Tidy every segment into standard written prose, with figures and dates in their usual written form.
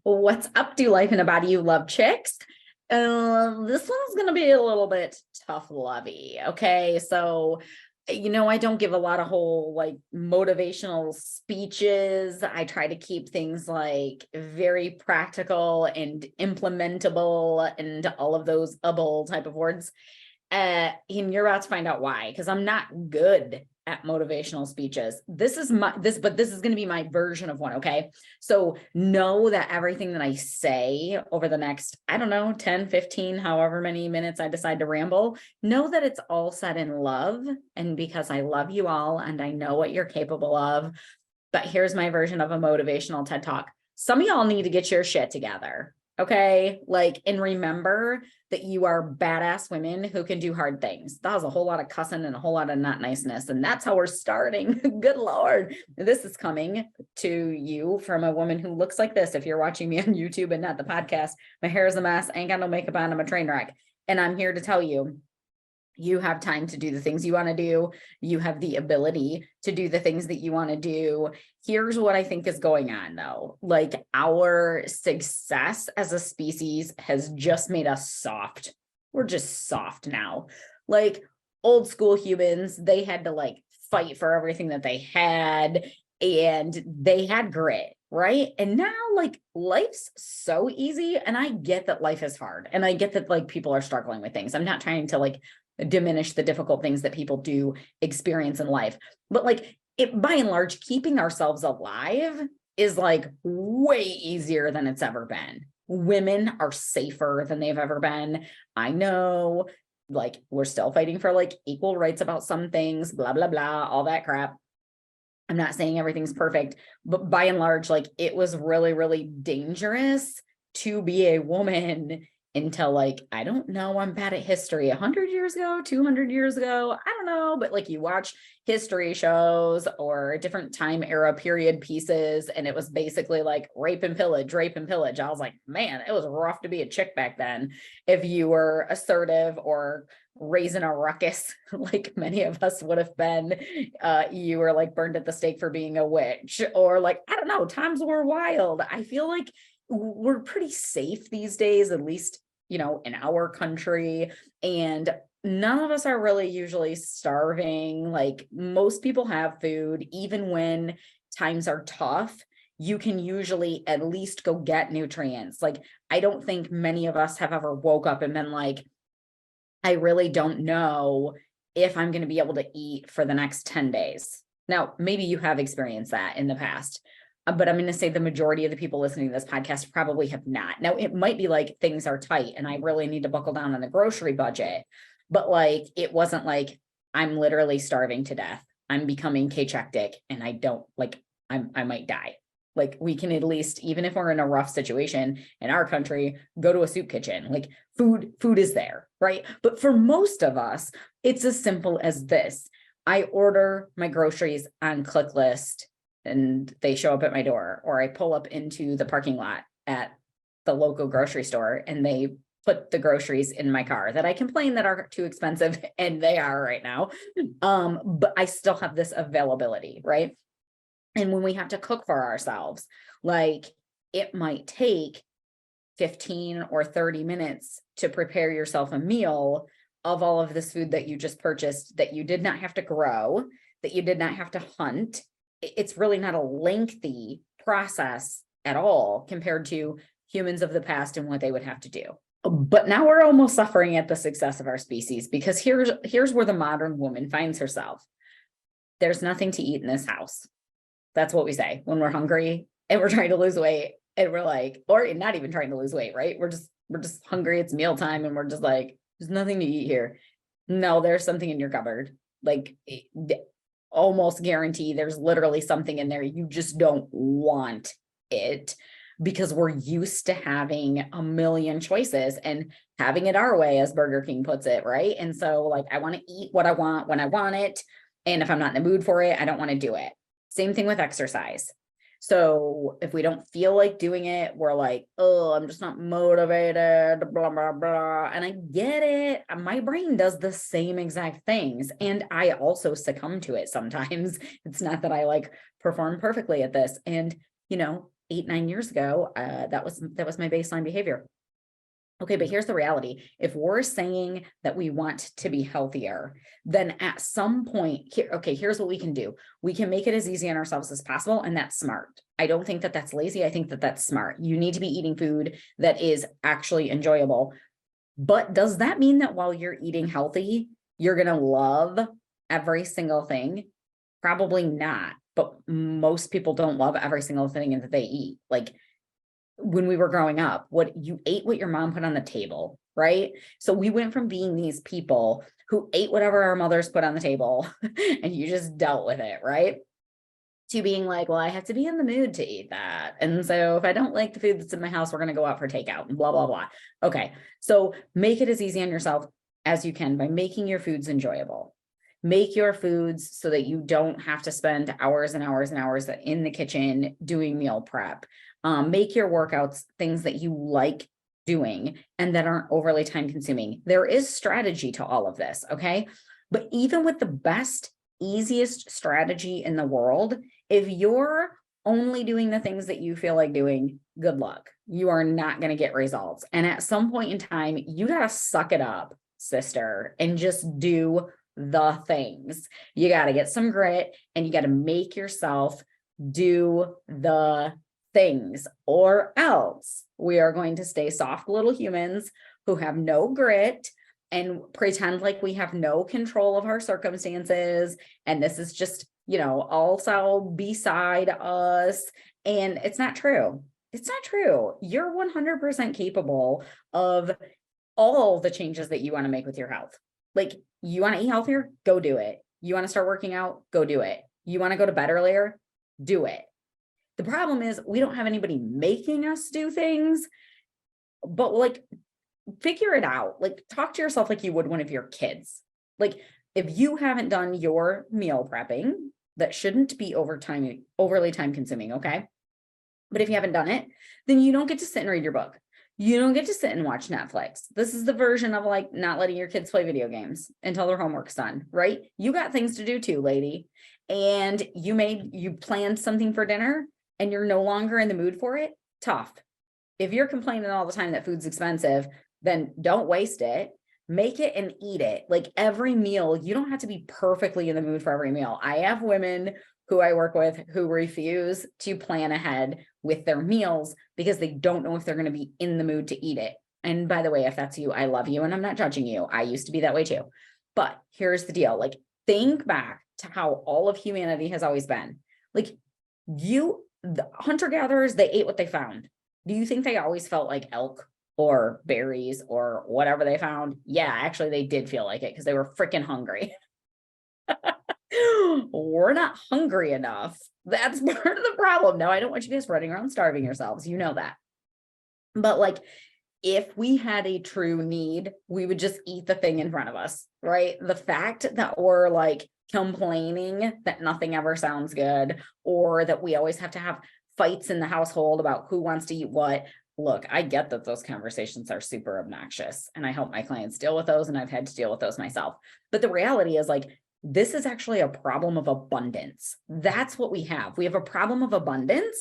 What's up, do life in a body you love chicks? This one's gonna be a little bit tough lovey. Okay, so I don't give a lot of whole like motivational speeches. I try to keep things like very practical and implementable and all of those able type of words. And you're about to find out why, because I'm not good at motivational speeches. This is but this is going to be my version of one. Okay. So know that everything that I say over the next, I don't know, 10, 15, however many minutes I decide to ramble, know that it's all said in love. And because I love you all and I know what you're capable of. But here's my version of a motivational TED Talk. Some of y'all need to get your shit together. Okay. And remember that you are badass women who can do hard things. That was a whole lot of cussing and a whole lot of not niceness. And that's how we're starting. Good Lord. This is coming to you from a woman who looks like this. If you're watching me on YouTube and not the podcast, my hair is a mess. I ain't got no makeup on. I'm a train wreck. And I'm here to tell you, you have time to do the things you want to do. You have the ability to do the things that you want to do. Here's what I think is going on though. Our success as a species has just made us soft. We're just soft now. Old school humans, they had to fight for everything that they had and they had grit, right? And now life's so easy, and I get that life is hard and I get that people are struggling with things. I'm not trying to diminish the difficult things that people do experience in life, but by and large, keeping ourselves alive is way easier than it's ever been. Women are safer than they've ever been. I know we're still fighting for equal rights about some things, blah blah blah, all that crap. I'm not saying everything's perfect, but by and large, it was really, really dangerous to be a woman until I don't know, I'm bad at history, 100 years ago, 200 years ago, I don't know, but you watch history shows or different time era period pieces, and it was basically rape and pillage. I was like, man, it was rough to be a chick back then. If you were assertive or raising a ruckus, like many of us would have been, you were burned at the stake for being a witch, or I don't know, times were wild. I feel like we're pretty safe these days, at least in our country, and none of us are really usually starving. Most people have food. Even when times are tough, you can usually at least go get nutrients. I don't think many of us have ever woke up and been I really don't know if I'm going to be able to eat for the next 10 days. Now, maybe you have experienced that in the past. But I'm going to say the majority of the people listening to this podcast probably have not. Now, it might be things are tight and I really need to buckle down on the grocery budget. But it wasn't I'm literally starving to death. I'm becoming cachectic and I don't I might die. We can at least, even if we're in a rough situation in our country, go to a soup kitchen. Food is there, right? But for most of us, it's as simple as this. I order my groceries on ClickList and they show up at my door, or I pull up into the parking lot at the local grocery store and they put the groceries in my car that I complain that are too expensive, and they are right now. But I still have this availability, right? And when we have to cook for ourselves, it might take 15 or 30 minutes to prepare yourself a meal of all of this food that you just purchased, that you did not have to grow, that you did not have to hunt. It's really not a lengthy process at all compared to humans of the past and what they would have to do. But now we're almost suffering at the success of our species, because here's where the modern woman finds herself. There's nothing to eat in this house. That's what we say when we're hungry and we're trying to lose weight, and we're or not even trying to lose weight, right? We're just hungry. It's mealtime and we're just there's nothing to eat here. No, there's something in your cupboard. Almost guarantee there's literally something in there. You just don't want it because we're used to having a million choices and having it our way, as Burger King puts it, right? And so I want to eat what I want when I want it. And if I'm not in the mood for it, I don't want to do it. Same thing with exercise. So if we don't feel like doing it, we're oh, I'm just not motivated, blah, blah, blah. And I get it. My brain does the same exact things. And I also succumb to it sometimes. It's not that I perform perfectly at this. And, 8, 9 years ago, that was my baseline behavior. Okay, but here's the reality. If we're saying that we want to be healthier, then at some point here, okay, here's what we can do. We can make it as easy on ourselves as possible. And that's smart. I don't think that that's lazy. I think that that's smart. You need to be eating food that is actually enjoyable. But does that mean that while you're eating healthy, you're going to love every single thing? Probably not. But most people don't love every single thing that they eat. Like, when we were growing up, what you ate, what your mom put on the table, right? So we went from being these people who ate whatever our mothers put on the table and you just dealt with it, right? To being like, well, I have to be in the mood to eat that. And so if I don't like the food that's in my house, we're going to go out for takeout and blah, blah, blah. Okay. So make it as easy on yourself as you can by making your foods enjoyable. Make your foods so that you don't have to spend hours and hours and hours in the kitchen doing meal prep. Make your workouts things that you like doing and that aren't overly time consuming. There is strategy to all of this, okay? But even with the best, easiest strategy in the world, if you're only doing the things that you feel like doing, good luck. You are not going to get results. And at some point in time, you got to suck it up, sister, and just do the things. You got to get some grit and you got to make yourself do the things, or else we are going to stay soft little humans who have no grit and pretend like we have no control of our circumstances. And this is just, also beside us. And it's not true. It's not true. You're 100% capable of all the changes that you want to make with your health. Like, you want to eat healthier? Go do it. You want to start working out? Go do it. You want to go to bed earlier? Do it. The problem is we don't have anybody making us do things, but like, figure it out. Like, talk to yourself like you would one of your kids. Like, if you haven't done your meal prepping, that shouldn't be overly time consuming. Okay. But if you haven't done it, then you don't get to sit and read your book. You don't get to sit and watch Netflix. This is the version of like not letting your kids play video games until their homework's done, right? You got things to do too, lady. And you planned something for dinner and you're no longer in the mood for it. Tough. If you're complaining all the time that food's expensive, then don't waste it. Make it and eat it. Like, every meal, you don't have to be perfectly in the mood for every meal. I have women who I work with who refuse to plan ahead with their meals because they don't know if they're going to be in the mood to eat it. And by the way, if that's you, I love you and I'm not judging you. I used to be that way too. But here's the deal. Like, think back to how all of humanity has always been. Like, the hunter-gatherers, they ate what they found. Do you think they always felt like elk or berries or whatever they found? Yeah, actually they did feel like it because they were freaking hungry. We're not hungry enough. That's part of the problem. No, I don't want you guys running around starving yourselves. You know that. But like, if we had a true need, we would just eat the thing in front of us, right? The fact that we're like complaining that nothing ever sounds good, or that we always have to have fights in the household about who wants to eat what. Look, I get that those conversations are super obnoxious, and I hope my clients deal with those, and I've had to deal with those myself. But the reality is, like, this is actually a problem of abundance. That's what we have. We have a problem of abundance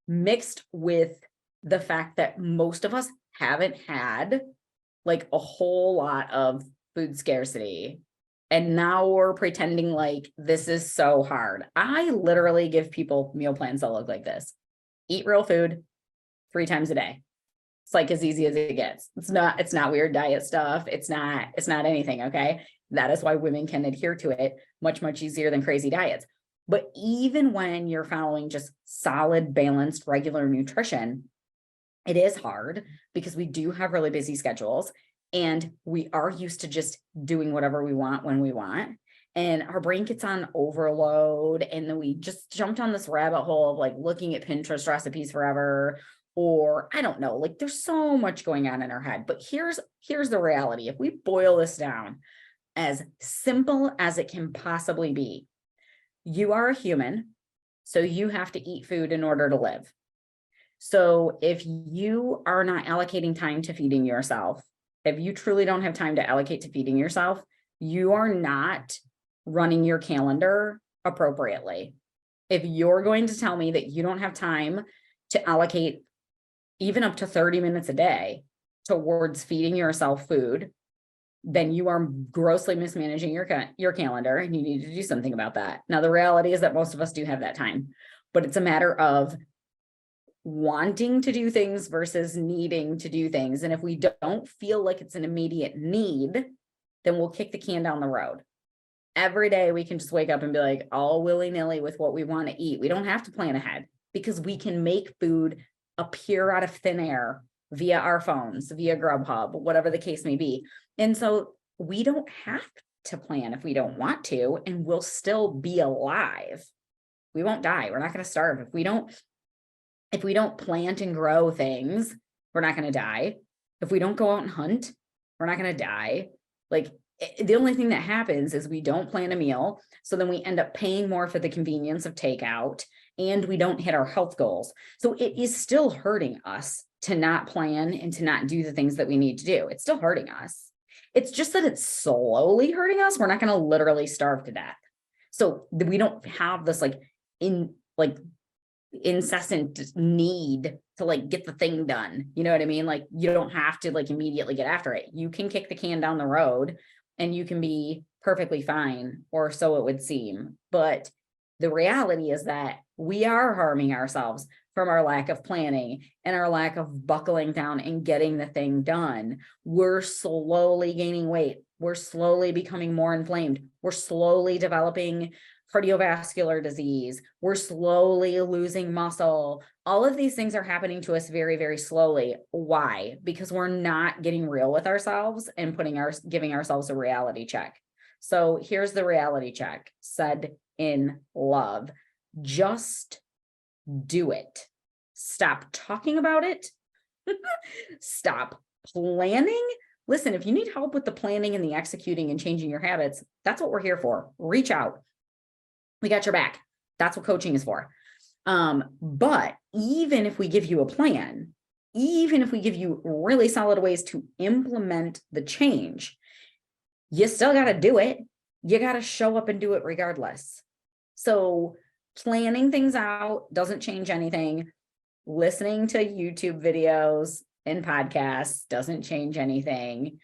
mixed with the fact that most of us haven't had like a whole lot of food scarcity. And now we're pretending like this is so hard. I literally give people meal plans that look like this. Eat real food 3 times a day. It's like as easy as it gets. It's not weird diet stuff. It's not anything. Okay. That is why women can adhere to it much, much easier than crazy diets. But even when you're following just solid, balanced, regular nutrition, it is hard because we do have really busy schedules and we are used to just doing whatever we want when we want. And our brain gets on overload. And then we just jumped on this rabbit hole of like looking at Pinterest recipes forever. Or I don't know, like there's so much going on in our head. But here's the reality. If we boil this down as simple as it can possibly be, you are a human, so you have to eat food in order to live. So if you are not allocating time to feeding yourself, if you truly don't have time to allocate to feeding yourself, you are not running your calendar appropriately. If you're going to tell me that you don't have time to allocate even up to 30 minutes a day towards feeding yourself food, then you are grossly mismanaging your calendar, and you need to do something about that. Now, the reality is that most of us do have that time, but it's a matter of wanting to do things versus needing to do things. And if we don't feel like it's an immediate need, then we'll kick the can down the road. Every day we can just wake up and be like all willy-nilly with what we want to eat. We don't have to plan ahead, because we can make food appear out of thin air via our phones, via Grubhub, whatever the case may be. And so we don't have to plan if we don't want to, and we'll still be alive. We won't die. We're not going to starve. If we don't plant and grow things, we're not going to die. If we don't go out and hunt, we're not going to die. Like, the only thing that happens is we don't plan a meal. So then we end up paying more for the convenience of takeout, and we don't hit our health goals. So it is still hurting us to not plan and to not do the things that we need to do. It's still hurting us. It's just that it's slowly hurting us. We're not going to literally starve to death. So we don't have this incessant need to get the thing done. You know what I mean? Like, you don't have to immediately get after it. You can kick the can down the road and you can be perfectly fine, or so it would seem. But the reality is that we are harming ourselves from our lack of planning and our lack of buckling down and getting the thing done. We're slowly gaining weight. We're slowly becoming more inflamed. We're slowly developing cardiovascular disease. We're slowly losing muscle. All of these things are happening to us very, very slowly. Why? Because we're not getting real with ourselves and giving ourselves a reality check. So here's the reality check, said in love. Just do it. Stop talking about it. Stop planning. Listen, if you need help with the planning and the executing and changing your habits, that's what we're here for. Reach out. We got your back. That's what coaching is for. But even if we give you a plan, even if we give you really solid ways to implement the change, you still got to do it. You got to show up and do it regardless. So planning things out doesn't change anything. Listening to YouTube videos and podcasts doesn't change anything.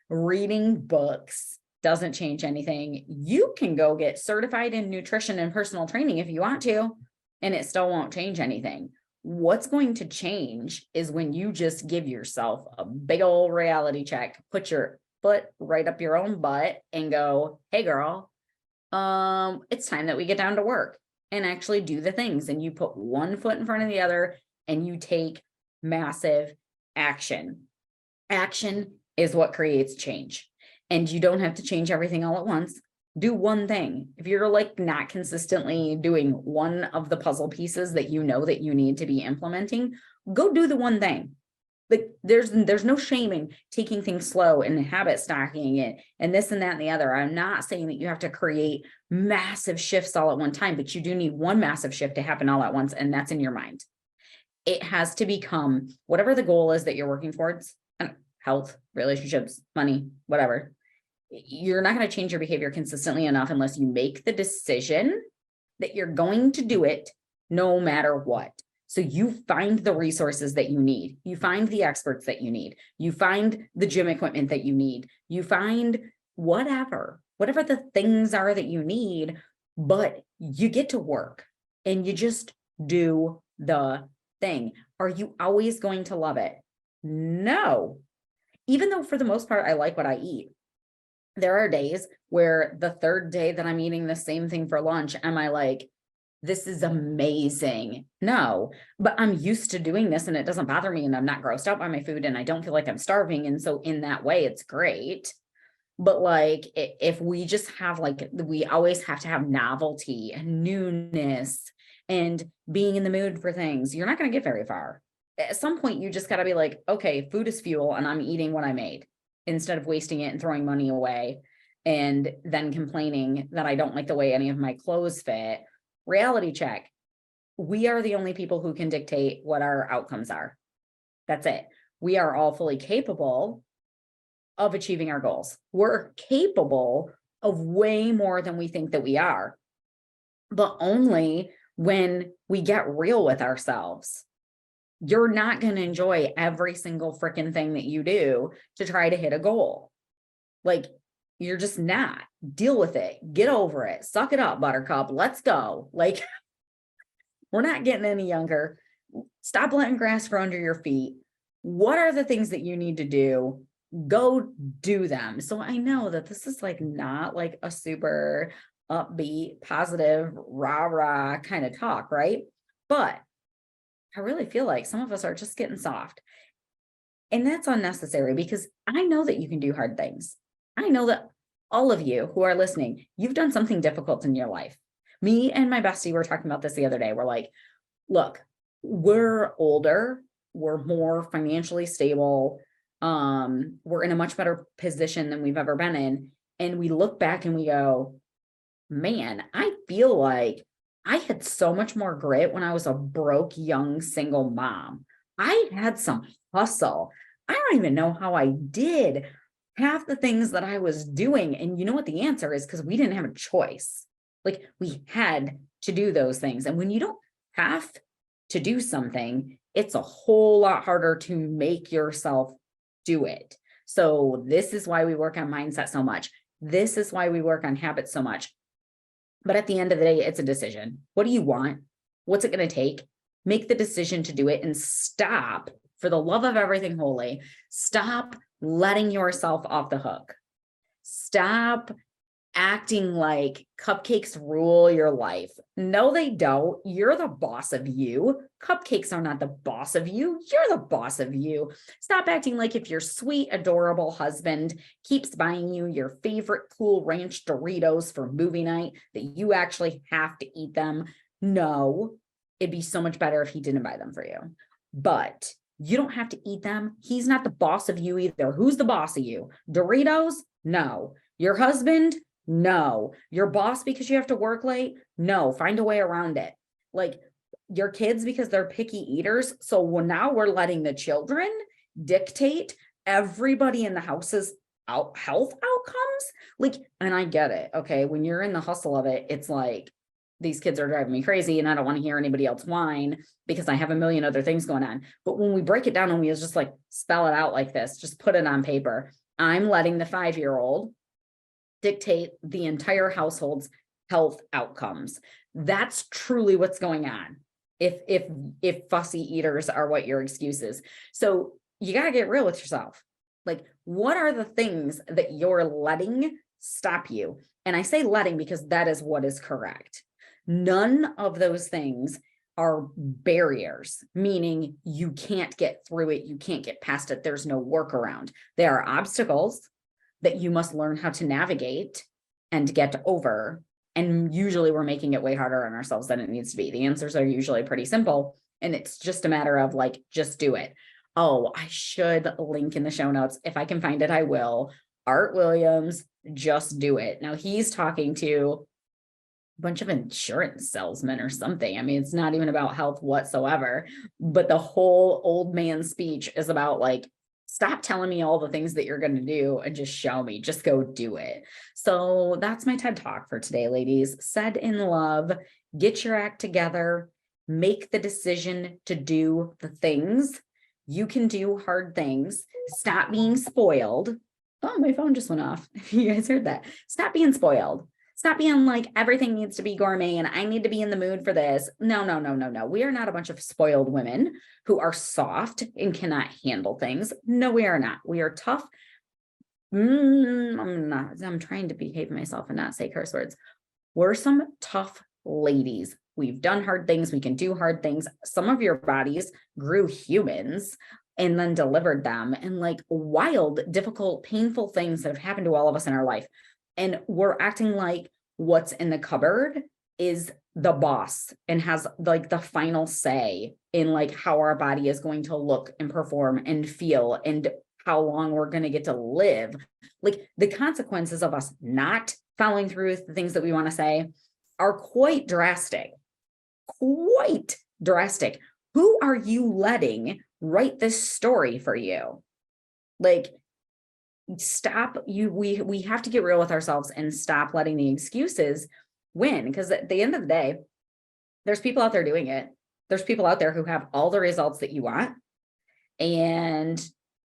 Reading books doesn't change anything. You can go get certified in nutrition and personal training if you want to, and it still won't change anything. What's going to change is when you just give yourself a big old reality check, put your foot right up your own butt and go, hey girl, it's time that we get down to work and actually do the things. And you put one foot in front of the other and you take massive action. Action is what creates change. And you don't have to change everything all at once. Do one thing. If you're not consistently doing one of the puzzle pieces that you know that you need to be implementing, go do the one thing. There's no shame in taking things slow and habit stacking it and this and that and the other. I'm not saying that you have to create massive shifts all at one time, but you do need one massive shift to happen all at once, and that's in your mind. It has to become whatever the goal is that you're working towards. Health, relationships, money, whatever. You're not going to change your behavior consistently enough unless you make the decision that you're going to do it no matter what. So you find the resources that you need. You find the experts that you need. You find the gym equipment that you need. You find whatever the things are that you need, but you get to work and you just do the thing. Are you always going to love it? No. Even though for the most part, I like what I eat. There are days where the third day that I'm eating the same thing for lunch, am I like, this is amazing? No, but I'm used to doing this and it doesn't bother me and I'm not grossed out by my food and I don't feel like I'm starving. And so in that way, it's great. But if we just have we always have to have novelty and newness and being in the mood for things, you're not going to get very far. At some point, you just got to be like, okay, food is fuel and I'm eating what I made instead of wasting it and throwing money away and then complaining that I don't like the way any of my clothes fit. Reality check. We are the only people who can dictate what our outcomes are. That's it. We are all fully capable of achieving our goals. We're capable of way more than we think that we are, but only when we get real with ourselves. You're not going to enjoy every single freaking thing that you do to try to hit a goal. Like, you're just not. Deal with it. Get over it. Suck it up, buttercup. Let's go. Like, we're not getting any younger. Stop letting grass grow under your feet. What are the things that you need to do? Go do them. So I know that this is like not like a super upbeat, positive, rah kind of talk, right? But I really feel like some of us are just getting soft. And that's unnecessary, because I know that you can do hard things. I know that all of you who are listening, you've done something difficult in your life. Me and my bestie were talking about this the other day. We're like, look, we're older, we're more financially stable, we're in a much better position than we've ever been in. And we look back and we go, man, I feel like I had so much more grit when I was a broke, young, single mom. I had some hustle. I don't even know how I did half the things that I was doing. And you know what the answer is? Because we didn't have a choice. Like, we had to do those things. And when you don't have to do something, it's a whole lot harder to make yourself do it. So this is why we work on mindset so much. This is why we work on habits so much. But at the end of the day, it's a decision. What do you want? What's it going to take? Make the decision to do it, and stop, for the love of everything holy, stop letting yourself off the hook. Stop acting like cupcakes rule your life. No, they don't. You're the boss of you. Cupcakes are not the boss of you. You're the boss of you. Stop acting like if your sweet, adorable husband keeps buying you your favorite Cool Ranch Doritos for movie night, that you actually have to eat them. No, it'd be so much better if he didn't buy them for you. But you don't have to eat them. He's not the boss of you either. Who's the boss of you? Doritos? No. Your husband? No. Your boss because you have to work late? No. Find a way around it. Like, your kids because they're picky eaters. So now we're letting the children dictate everybody in the house's health outcomes. Like, and I get it. Okay. When you're in the hustle of it, it's like, these kids are driving me crazy and I don't want to hear anybody else whine because I have a million other things going on. But when we break it down and we just like spell it out like this, just put it on paper. I'm letting the 5-year-old dictate the entire household's health outcomes. That's truly what's going on. If fussy eaters are what your excuse is. So you got to get real with yourself. Like, what are the things that you're letting stop you? And I say letting because that is what is correct. None of those things are barriers, meaning you can't get through it. You can't get past it. There's no workaround. They are obstacles that you must learn how to navigate and get over. And usually we're making it way harder on ourselves than it needs to be. The answers are usually pretty simple. And it's just a matter of like, just do it. Oh, I should link in the show notes. If I can find it, I will. Art Williams, Just Do It. Now he's talking to a bunch of insurance salesmen or something. I mean, it's not even about health whatsoever, but the whole old man speech is about like, stop telling me all the things that you're going to do and just show me, just go do it. So that's my TED Talk for today, ladies. Said in love, get your act together, make the decision to do the things. You can do hard things. Stop being spoiled. Oh, my phone just went off. You guys heard that. Stop being spoiled. Stop being like, everything needs to be gourmet and I need to be in the mood for this. No. We are not a bunch of spoiled women who are soft and cannot handle things. No, we are not. We are tough. I'm trying to behave myself and not say curse words. We're some tough ladies. We've done hard things. We can do hard things. Some of your bodies grew humans and then delivered them, and like wild, difficult, painful things that have happened to all of us in our life. And we're acting like what's in the cupboard is the boss and has like the final say in like how our body is going to look and perform and feel and how long we're going to get to live. Like, the consequences of us not following through with the things that we want to say are quite drastic. Who are you letting write this story for you? Like, stop. We have to get real with ourselves and stop letting the excuses win, because at the end of the day, there's people out there doing it. There's people out there who have all the results that you want, and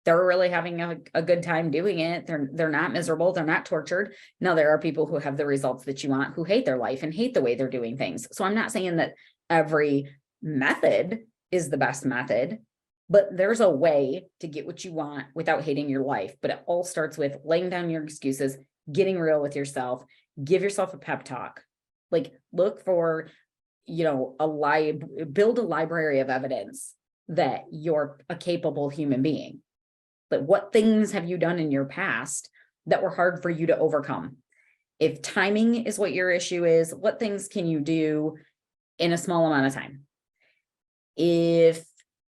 they're really having a good time doing it. They're not miserable. They're not tortured. Now, there are people who have the results that you want, who hate their life and hate the way they're doing things. So I'm not saying that every method is the best method, but there's a way to get what you want without hating your life. But it all starts with laying down your excuses, getting real with yourself, give yourself a pep talk. Like, look for, build a library of evidence that you're a capable human being. But what things have you done in your past that were hard for you to overcome? If timing is what your issue is, what things can you do in a small amount of time? If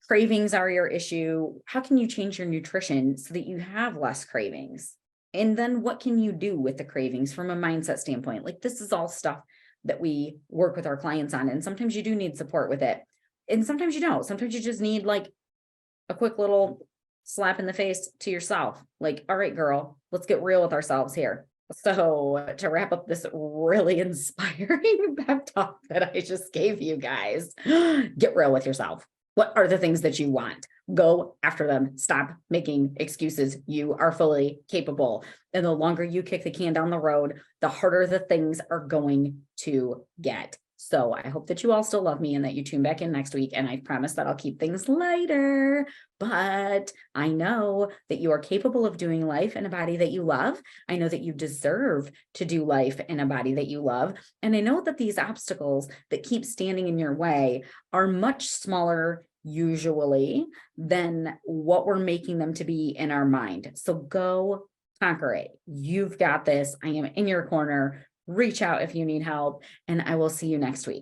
cravings are your issue, how can you change your nutrition so that you have less cravings? And then what can you do with the cravings from a mindset standpoint? Like, this is all stuff that we work with our clients on. And sometimes you do need support with it. And sometimes you don't. Sometimes you just need like a quick little slap in the face to yourself. Like, all right, girl, let's get real with ourselves here. So to wrap up this really inspiring pep talk that I just gave you guys, get real with yourself. What are the things that you want? Go after them. Stop making excuses. You are fully capable. And the longer you kick the can down the road, the harder the things are going to get. So I hope that you all still love me and that you tune back in next week. And I promise that I'll keep things lighter, but I know that you are capable of doing life in a body that you love. I know that you deserve to do life in a body that you love. And I know that these obstacles that keep standing in your way are much smaller usually than what we're making them to be in our mind. So go conquer it. You've got this. I am in your corner. Reach out if you need help, and I will see you next week.